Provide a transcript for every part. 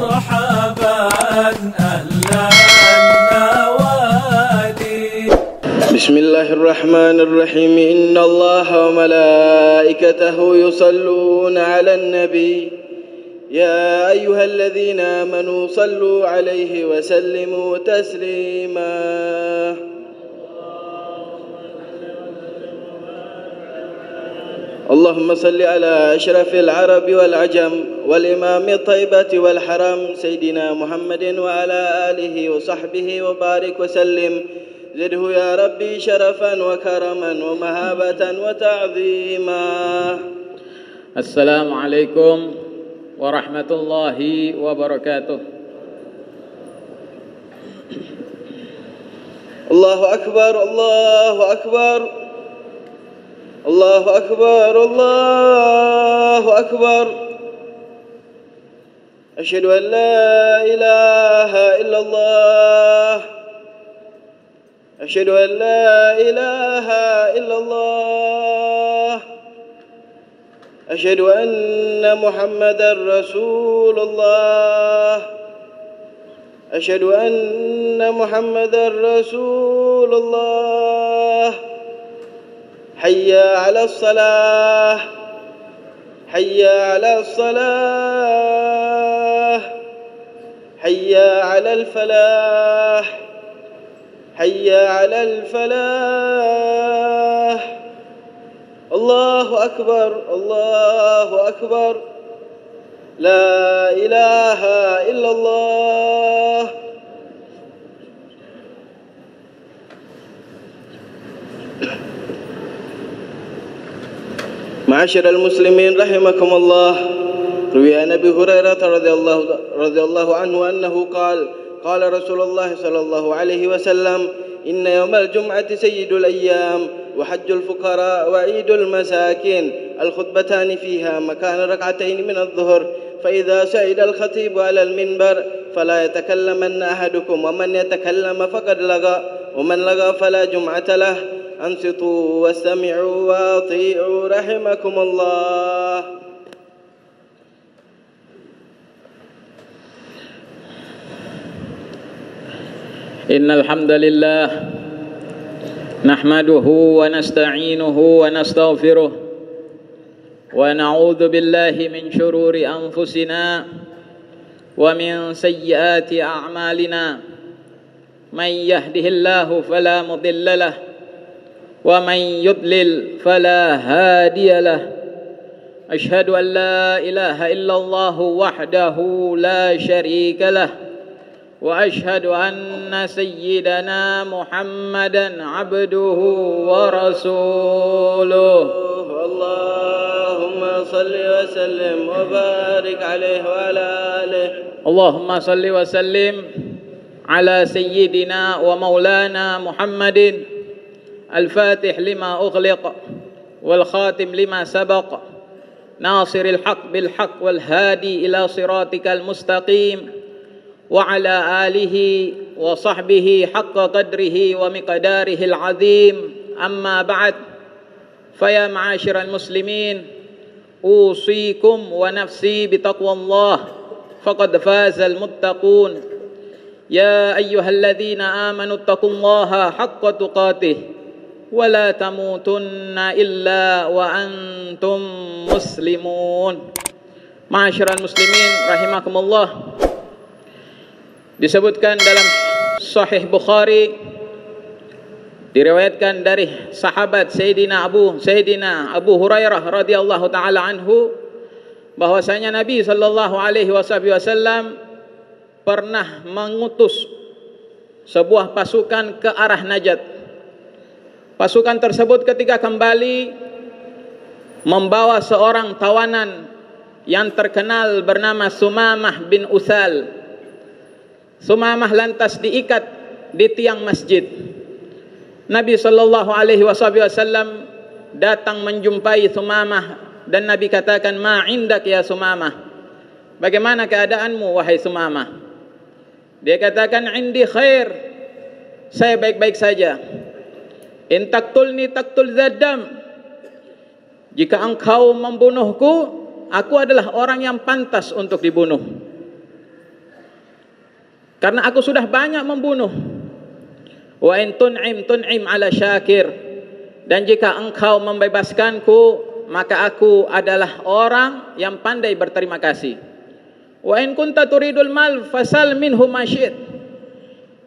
مرحبا أهلا النوادي. بسم الله الرحمن الرحيم. إن الله وملائكته يصلون على النبي يا أيها الذين آمنوا صلوا عليه وسلموا تسليما. اللهم صل على أشرف العرب والعجم والإمام الطيبة والحرم سيدنا محمد وعلى آله وصحبه وبارك وسلم. زده يا ربي شرفا وكرما ومهابة وتعظيما. السلام عليكم ورحمة الله وبركاته. الله أكبر الله أكبر الله أكبر الله أكبر. أشهد أن لا إله إلا الله. أشهد أن لا إله إلا الله. أشهد أن محمدا رسول الله. أشهد أن محمدا رسول الله. حي على الصلاة حي على الصلاة حي على الفلاح حي على الفلاح. الله أكبر الله أكبر. لا إله إلا الله. معاشر المسلمين رحمكم الله. روي عن أبي هريرة رضي الله عنه أنه قال رسول الله صلى الله عليه وسلم إن يوم الجمعة سيد الأيام وحج الفقراء وعيد المساكين. الخطبتان فيها مكان ركعتين من الظهر. فإذا سعد الخطيب على المنبر فلا يتكلمن أحدكم ومن يتكلم فقد لغى ومن لغى فلا جمعة له. أنصتوا واستمعوا وأطيعوا رحمكم الله. إن الحمد لله نحمده ونستعينه ونستغفره ونعوذ بالله من شرور أنفسنا ومن سيئات أعمالنا. من يهده الله فلا مضل له ومن يضلل فلا هادي له. أشهد أن لا إله إلا الله وحده لا شريك له وأشهد أن سيدنا محمدا عبده ورسوله. اللهم صل وسلم وبارك عليه وعلى آله. اللهم صل وسلم على سيدنا ومولانا محمد الفاتح لما أغلق والخاتم لما سبق ناصر الحق بالحق والهادي إلى صراطك المستقيم وعلى آله وصحبه حق قدره ومقداره العظيم. أما بعد فيا معاشر المسلمين أوصيكم ونفسي بتقوى الله فقد فاز المتقون. يا أيها الذين آمنوا اتقوا الله حق تقاته ولا تموتن إلا وأنتم مسلمون. Ma'asyiral muslimin rahimakumullah. Disebutkan dalam Sahih Bukhari, diriwayatkan dari sahabat Sayyidina Abu Hurairah radhiyallahu taala anhu bahwasanya Nabi sallallahu alaihi wasallam pernah mengutus sebuah pasukan ke arah Najd. Pasukan tersebut ketika kembali membawa seorang tawanan yang terkenal bernama Sumamah bin Usal. Sumamah lantas diikat di tiang masjid. Nabi sallallahu alaihi wasallam datang menjumpai Sumamah dan Nabi katakan, "Ma indak ya Sumamah?" Bagaimana keadaanmu wahai Sumamah? Dia katakan, "Indi khair." Saya baik-baik saja. "In taqtulni taqtul zaddam." Jika engkau membunuhku, aku adalah orang yang pantas untuk dibunuh. karena aku sudah banyak membunuh. Wa in tun'im ala syakir, dan jika engkau membebaskanku, maka aku adalah orang yang pandai berterima kasih. Wa in kunta turidul mal fasal minhu ma syi'it,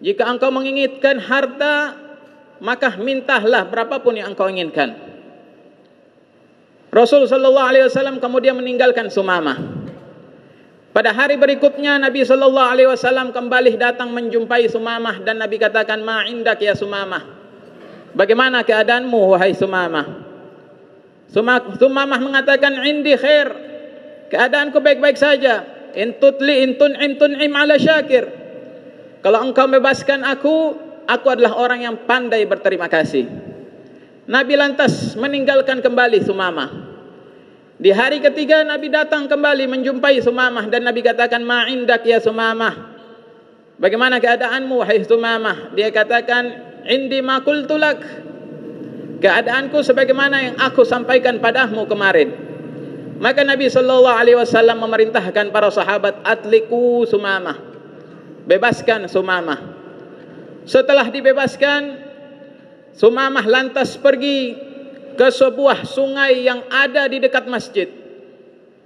jika engkau menginginkan harta, maka mintahlah berapapun yang engkau inginkan. Rasul sallallahu alaihi wasallam kemudian meninggalkan Sumamah. Pada hari berikutnya Nabi sallallahu alaihi wasallam kembali datang menjumpai Sumamah, dan Nabi katakan, "Ma indak ya Sumamah?" Bagaimana keadaanmu wahai Sumamah? Sumamah mengatakan, "Indi khair." Keadaanku baik-baik saja. In tun'im ala syakir. Kalau engkau bebaskan aku adalah orang yang pandai berterima kasih. Nabi lantas meninggalkan kembali Sumamah. Di hari ketiga Nabi datang kembali menjumpai Sumamah, dan Nabi katakan, "Ma indak ya Sumamah?" Bagaimana keadaanmu wahai Sumamah? Dia katakan, "Indi ma qultu lak." Keadaanku sebagaimana yang aku sampaikan padamu kemarin. Maka Nabi sallallahu alaihi wasallam memerintahkan para sahabat, "Atliku Sumamah." Bebaskan Sumamah. Setelah dibebaskan, Sumamah lantas pergi ke sebuah sungai yang ada di dekat masjid.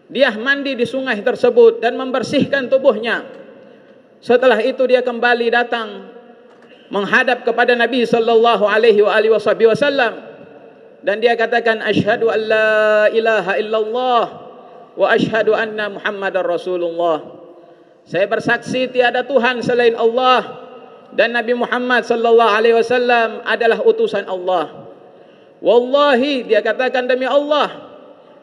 Dia mandi di sungai tersebut dan membersihkan tubuhnya. Setelah itu dia kembali datang menghadap kepada Nabi sallallahu alaihi wasallam, dan dia katakan, "Asyhadu an la ilaha illallah wa asyhadu anna Muhammadar Rasulullah." Saya bersaksi tiada Tuhan selain Allah, dan Nabi Muhammad sallallahu alaihi wasallam adalah utusan Allah. Wallahi, dia katakan, demi Allah,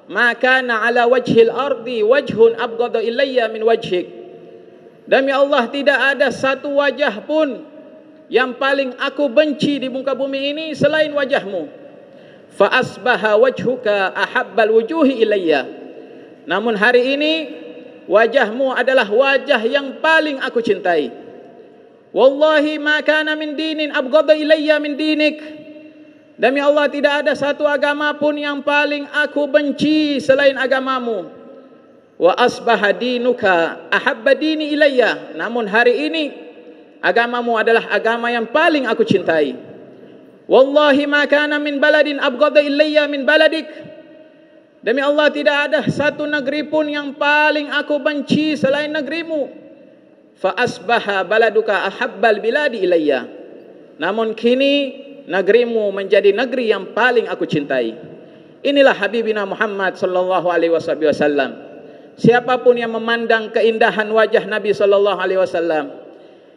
maka na ala wajhil ardi wajhun abghadu ilayya min wajhik. Demi Allah, tidak ada satu wajah pun yang paling aku benci di muka bumi ini selain wajahmu. Fa asbaha wajhuka ahabbal wujuhi ilayya. Namun hari ini wajahmu adalah wajah yang paling aku cintai. Wallahi ma kana min dinin abghadha ilayya min dinik. Demi Allah, tidak ada satu agama pun yang paling aku benci selain agamamu. Wa asbaha dinuka ahabba dini ilayya. Namun hari ini agamamu adalah agama yang paling aku cintai. Wallahi ma kana min baladin abghadha ilayya min baladik. Demi Allah, tidak ada satu negeri pun yang paling aku benci selain negerimu. Fa asbaha baladuka ahabbal biladi ilayya. Namun kini negerimu menjadi negeri yang paling aku cintai. Inilah Habibina Muhammad sallallahu alaihi wasallam. Siapapun yang memandang keindahan wajah Nabi sallallahu alaihi wasallam,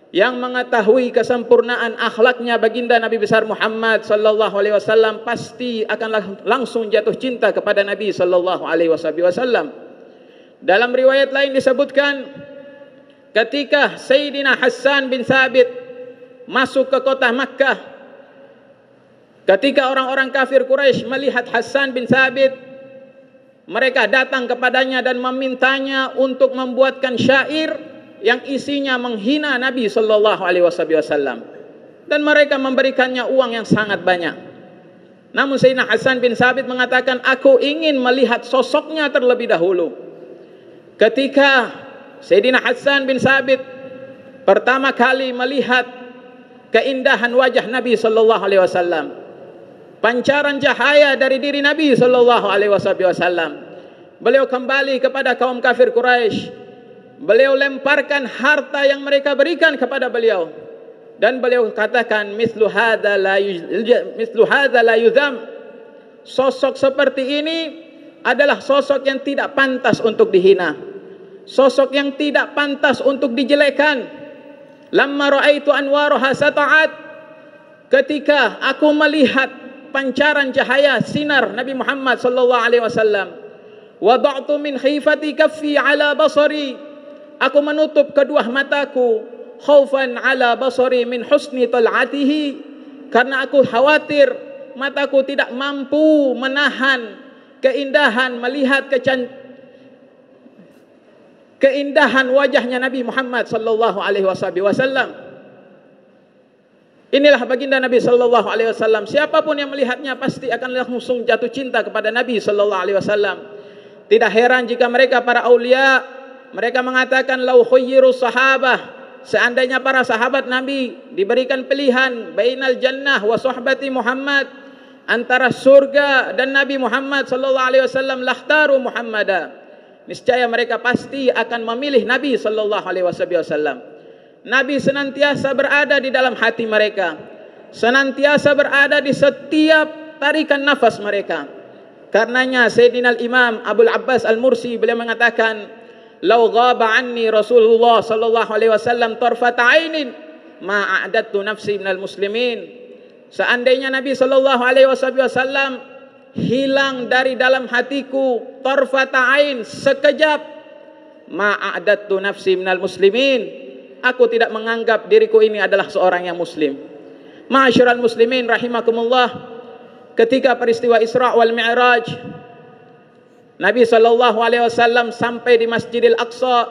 yang mengetahui kesempurnaan akhlaknya baginda Nabi besar Muhammad sallallahu alaihi wasallam, pasti akan langsung jatuh cinta kepada Nabi sallallahu alaihi wasallam. Dalam riwayat lain disebutkan, ketika Sayyidina Hassan bin Thabit masuk ke kota Makkah, ketika orang-orang kafir Quraisy melihat Hassan bin Thabit, mereka datang kepadanya dan memintanya untuk membuatkan syair yang isinya menghina Nabi sallallahu alaihi wasallam, dan mereka memberikannya uang yang sangat banyak. Namun Sayyidina Hassan bin Thabit mengatakan, "Aku ingin melihat sosoknya terlebih dahulu." Ketika Sayyidina Hassan bin Thabit pertama kali melihat keindahan wajah Nabi sallallahu alaihi wasallam, pancaran cahaya dari diri Nabi sallallahu alaihi wasallam, beliau kembali kepada kaum kafir Quraisy. Beliau lemparkan harta yang mereka berikan kepada beliau, dan beliau katakan, mislu hadza la yuzam. Sosok seperti ini adalah sosok yang tidak pantas untuk dihina, sosok yang tidak pantas untuk dijelekkan. Lamma ra'aitu anwaraha sata'at, ketika aku melihat pancaran cahaya sinar Nabi Muhammad sallallahu alaihi wasallam, wada'tu min khifati kaffi ala basari, aku menutup kedua mataku, khaufan ala basari min husni tal'atihi, karena aku khawatir mataku tidak mampu menahan keindahan melihat keindahan wajahnya Nabi Muhammad sallallahu alaihi wasallam. Inilah baginda Nabi sallallahu alaihi wasallam. Siapapun yang melihatnya pasti akan langsung jatuh cinta kepada Nabi sallallahu alaihi wasallam. Tidak heran jika mereka para aulia, mereka mengatakan, lau khuyyiru sahabah seandainya para sahabat Nabi diberikan pilihan bainal jannah wa suhbati Muhammad, antara surga dan Nabi Muhammad sallallahu alaihi wasallam, lakhtaru Muhammada. Niscaya mereka pasti akan memilih Nabi sallallahu alaihi wasallam. Nabi senantiasa berada di dalam hati mereka, senantiasa berada di setiap tarikan nafas mereka. Karenanya Sayyidina Imam Abul Abbas Al-Mursi beliau mengatakan, "Lau ghaba anni Rasulullah sallallahu alaihi wasallam tarfata ainin ma a'adtu nafsi minal muslimin." Seandainya Nabi sallallahu alaihi wasallam hilang dari dalam hatiku tarfata ain, sekejap, ma a'adtu nafsi minal muslimin, aku tidak menganggap diriku ini adalah seorang yang muslim. Ma'asyiral muslimin rahimakumullah, ketika peristiwa Isra wal Mi'raj, Nabi sallallahu alaihi wasallam sampai di Masjidil Aqsa,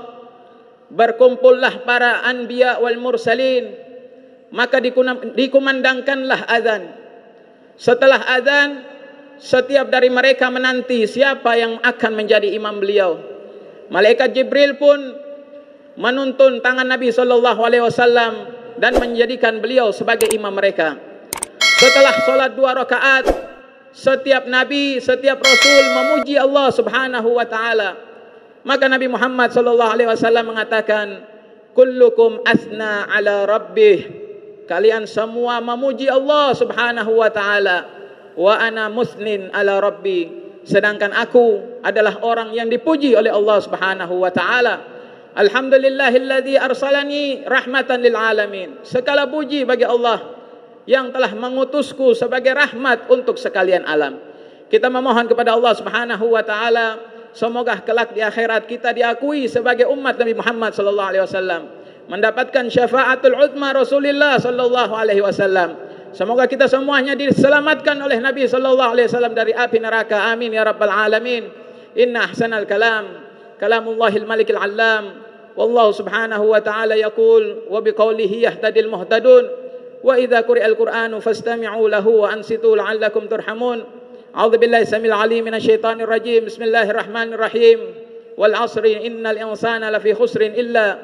berkumpullah para anbiya wal mursalin, maka dikumandangkanlah azan. Setelah azan, setiap dari mereka menanti siapa yang akan menjadi imam beliau. Malaikat Jibril pun menuntun tangan Nabi sallallahu alaihi wasallam dan menjadikan beliau sebagai imam mereka. Setelah sholat 2 rakaat, setiap nabi, setiap rasul memuji Allah Subhanahu wa taala. Maka Nabi Muhammad sallallahu alaihi wasallam mengatakan, "Kullukum asna ala rabbih." Kalian semua memuji Allah Subhanahu wa taala. Wa ana musnin ala rabbi. Sedangkan aku adalah orang yang dipuji oleh Allah Subhanahu wa taala. Alhamdulillahilladzi arsalani rahmatan lil alamin. Segala puji bagi Allah yang telah mengutusku sebagai rahmat untuk sekalian alam. Kita memohon kepada Allah Subhanahu wa taala, semoga kelak di akhirat kita diakui sebagai umat Nabi Muhammad sallallahu alaihi wasallam, mendapatkan syafaatul uzma Rasulullah sallallahu alaihi wasallam. Semoga kita semuanya diselamatkan oleh Nabi sallallahu alaihi wasallam dari api neraka. Amin ya rabbal alamin. Inna ahsanal kalam kalamullahil malikil allam. Wallahu subhanahu wa ta'ala yaqul wa biqaulihi yahtadil muhtadun. Wa idza quri'al Qur'anu fastami'u lahu wa ansitu la'allakum turhamun. A'udzu billahi samil alim minasy syaithanir rajim. Bismillahirrahmanirrahim. Wal 'ashri innal insana lafi khusrin illa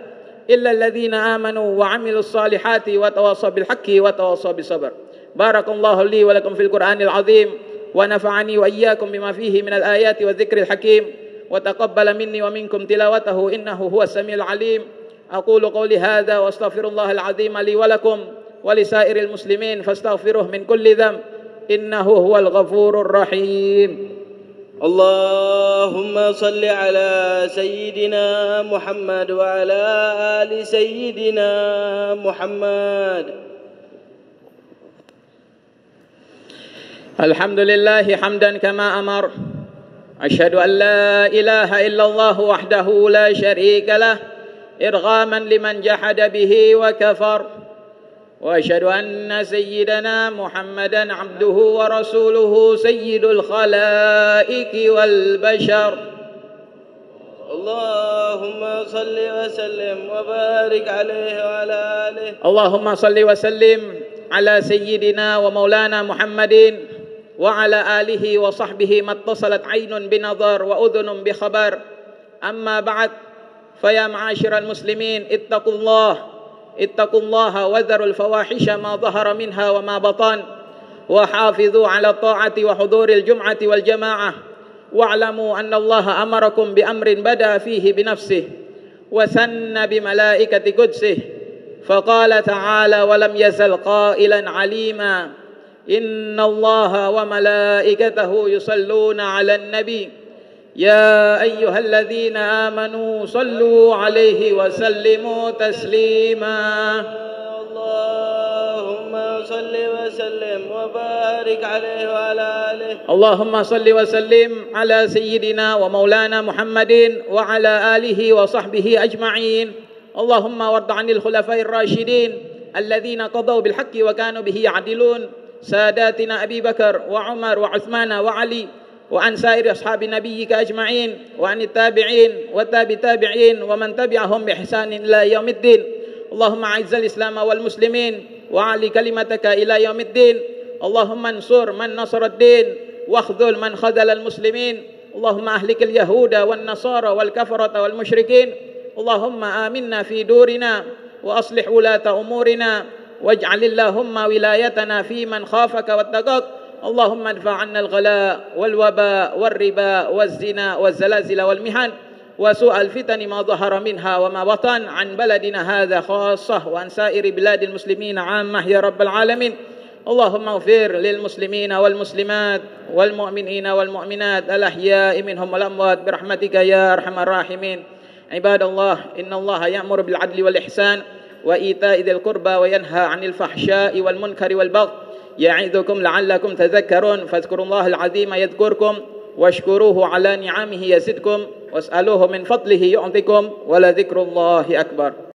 alladhina amanu wa 'amilus solihati wa tawassaw bil haqqi wa tawassaw bis sabr. Barakallahu li wa lakum fil Qur'anil 'azim wa nafa'ani wa iyyakum bima fihi minal ayati wa dzikril hakim wa taqabbala minni wa minkum tilawatahu innahu huwas samiul 'alim. Aqulu qawli hadza wa astaghfirullahal 'azim li wa lakum ولسائر المسلمين فاستغفروه من كل ذنب إنه هو الغفور الرحيم. اللهم صل على سيدنا محمد وعلى آل سيدنا محمد. الحمد لله حمدا كما أمر. أشهد أن لا إله إلا الله وحده لا شريك له إرغاما لمن جحد به وكفر. وأشهد أن سيدنا محمدا عبده ورسوله سيد الخلائق والبشر. اللهم صل وسلم وبارك عليه وعلى آله. اللهم صل وسلم على سيدنا ومولانا محمد وعلى آله وصحبه ما اتصلت عين بنظر وأذن بخبر. أما بعد فيا معاشر المسلمين اتقوا الله وذروا الفواحش ما ظهر منها وما بطن وحافظوا على الطاعة وحضور الجمعة والجماعة واعلموا أن الله أمركم بأمر بدأ فيه بنفسه وثنى بملائكة قدسه فقال تعالى ولم يزل قائلا عليما إن الله وملائكته يصلون على النبي يا أيها الذين آمنوا صلوا عليه وسلموا تسليما. اللهم صل وسلم وبارك عليه وعلى آله. اللهم صل وسلم على سيدنا ومولانا محمد وعلى آله وصحبه أجمعين. اللهم وارض عن الخلفاء الراشدين الذين قضوا بالحق وكانوا به يعدلون ساداتنا أبي بكر وعمر وعثمان وعلي وعن سائر أصحاب نبيك أجمعين وعن التابعين والتابعين ومن تبعهم بإحسان إلى يوم الدين. اللهم أعز الإسلام والمسلمين وأعلِ كلمتك إلى يوم الدين. اللهم انصر من نصر الدين واخذل من خذل المسلمين. اللهم أهلك اليهود والنصارى والكفرة والمشركين. اللهم آمنا في دورنا وأصلح ولاة أمورنا واجعل اللهم ولايتنا في من خافك واتقاك اللهم ادفع عنا الغلاء والوباء والربا والزنا والزلازل والمحن وسوء الفتن ما ظهر منها وما بطن عن بلدنا هذا خاصة وعن سائر بلاد المسلمين عامة يا رب العالمين. اللهم اغفر للمسلمين والمسلمات والمؤمنين والمؤمنات الأحياء منهم والأموات برحمتك يا أرحم الراحمين. عباد الله، إن الله يأمر بالعدل والإحسان وإيتاء ذي القربى وينهى عن الفحشاء والمنكر والبغي يعظكم لعلكم تذكرون. فاذكروا الله العظيم يذكركم واشكروه على نعمه يزدكم واسألوه من فضله يعطكم ولذكر الله أكبر.